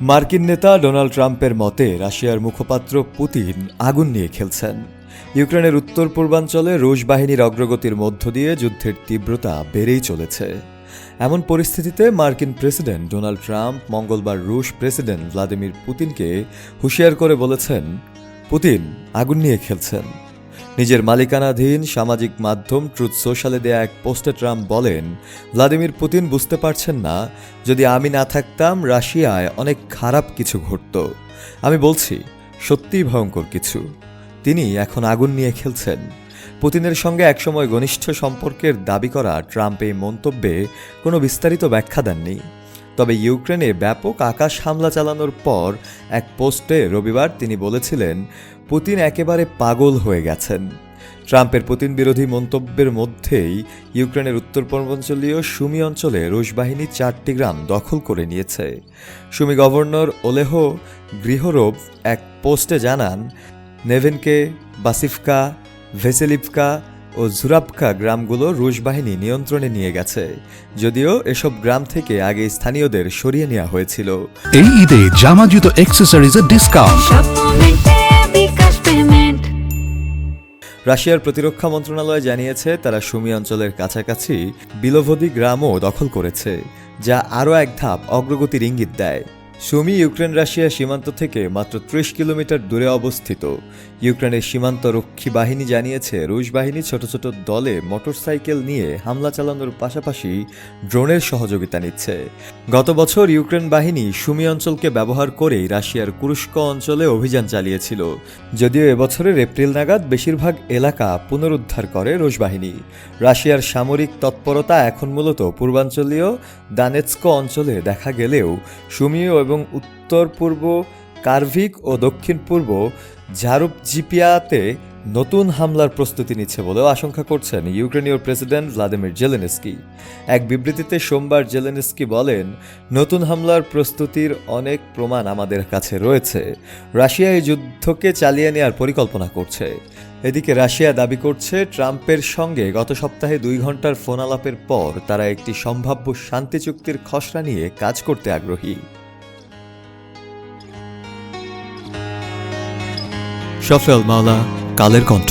মার্কিন নেতা ডোনাল্ড ট্রাম্পের মতে রাশিয়ার মুখপাত্র পুতিন আগুন নিয়ে খেলছেন। ইউক্রেনের উত্তর পূর্বাঞ্চলে রুশ বাহিনীর অগ্রগতির মধ্য দিয়ে যুদ্ধের তীব্রতা বেড়েই চলেছে। এমন পরিস্থিতিতে মার্কিন প্রেসিডেন্ট ডোনাল্ড ট্রাম্প মঙ্গলবার রুশ প্রেসিডেন্ট ভ্লাদিমির পুতিনকে হুঁশিয়ার করে বলেছেন, পুতিন আগুন নিয়ে খেলছেন। নিজের মালিকানাধীন সামাজিক মাধ্যম ট্রুথ সোশ্যালে দেয়া এক পোস্টে ট্রাম্প বলেন, ভ্লাদিমির পুতিন বুঝতে পারছেন না, যদি আমি না থাকতাম রাশিয়ায় অনেক খারাপ কিছু ঘটত। আমি বলছি, সত্যিই ভয়ঙ্কর কিছু। তিনি এখন আগুন নিয়ে খেলছেন। পুতিনের সঙ্গে একসময় ঘনিষ্ঠ সম্পর্কের দাবি করা ট্রাম্প এই মন্তব্যে কোনো বিস্তারিত ব্যাখ্যা দেননি। তবে ইউক্রেনে ব্যাপক আকাশ হামলা চালানোর পর এক পোস্টে রবিবার তিনি বলেছিলেন, পুতিন একেবারে পাগল হয়ে গেছেন। ট্রাম্পের পুতিন বিরোধী মন্তব্যের মধ্যেই ইউক্রেনের উত্তর পূর্বাঞ্চলীয় সুমি অঞ্চলে রুশ বাহিনী 4টি গ্রাম দখল করে নিয়েছে। সুমি গভর্নর ওলেহ গ্রিহরোভ এক পোস্টে জানান, নেভেনকে, বাসিফকা, ভেসেলিভকা ও জুরাবকা গ্রামগুলো রুশ বাহিনী নিয়ন্ত্রণে নিয়ে গেছে, যদিও এসব গ্রাম থেকে আগে স্থানীয়দের সরিয়ে নেওয়া হয়েছিল। এই ঈদে জামা জুতো অ্যাক্সেসরিজের ডিসকাউন্ট। রাশিয়ার প্রতিরক্ষা মন্ত্রণালয় জানিয়েছে, তারা সুমি অঞ্চলের কাছাকাছি বিলোভোদি গ্রামও দখল করেছে, যা আরও এক ধাপ অগ্রগতির ইঙ্গিত দেয়। সুমি ইউক্রেন রাশিয়া সীমান্ত থেকে মাত্র 30 কিলোমিটার দূরে অবস্থিত। ইউক্রেনের সীমান্ত রক্ষী বাহিনী জানিয়েছে, রুশ বাহিনী ছোট ছোট দলে মোটরসাইকেল নিয়ে হামলা চালানোর পাশাপাশি ড্রোনের সহযোগিতা নিচ্ছে। গত বছর ইউক্রেন বাহিনী সুমি অঞ্চলকে ব্যবহার করেই রাশিয়ার কুরস্ক অঞ্চলে অভিযান চালিয়েছিল, যদিও এবছরের এপ্রিল নাগাদ বেশিরভাগ এলাকা পুনরুদ্ধার করে রুশ বাহিনী। রাশিয়ার সামরিক তৎপরতা এখন মূলত পূর্বাঞ্চলীয় দানেৎস্ক অঞ্চলে দেখা গেলেও সুমি এবং উত্তর পূর্ব কার্ভিক ও দক্ষিণ পূর্ব ঝারুপজিপিয়াতে নতুন হামলার প্রস্তুতি নিচ্ছে বলেও আশঙ্কা করছেন ইউক্রেনীয় প্রেসিডেন্ট ভ্লাদিমির জেলেনস্কি। এক বিবৃতিতে সোমবার জেলেনস্কি বলেন, নতুন হামলার প্রস্তুতির অনেক প্রমাণ আমাদের কাছে রয়েছে। রাশিয়া এই যুদ্ধকে চালিয়ে নেওয়ার পরিকল্পনা করছে। এদিকে রাশিয়া দাবি করছে, ট্রাম্পের সঙ্গে গত সপ্তাহে 2 ঘন্টার ফোন আলাপের পর তারা একটি সম্ভাব্য শান্তি চুক্তির খসড়া নিয়ে কাজ করতে আগ্রহী। শফেল মাওলা, কালের কণ্ঠ।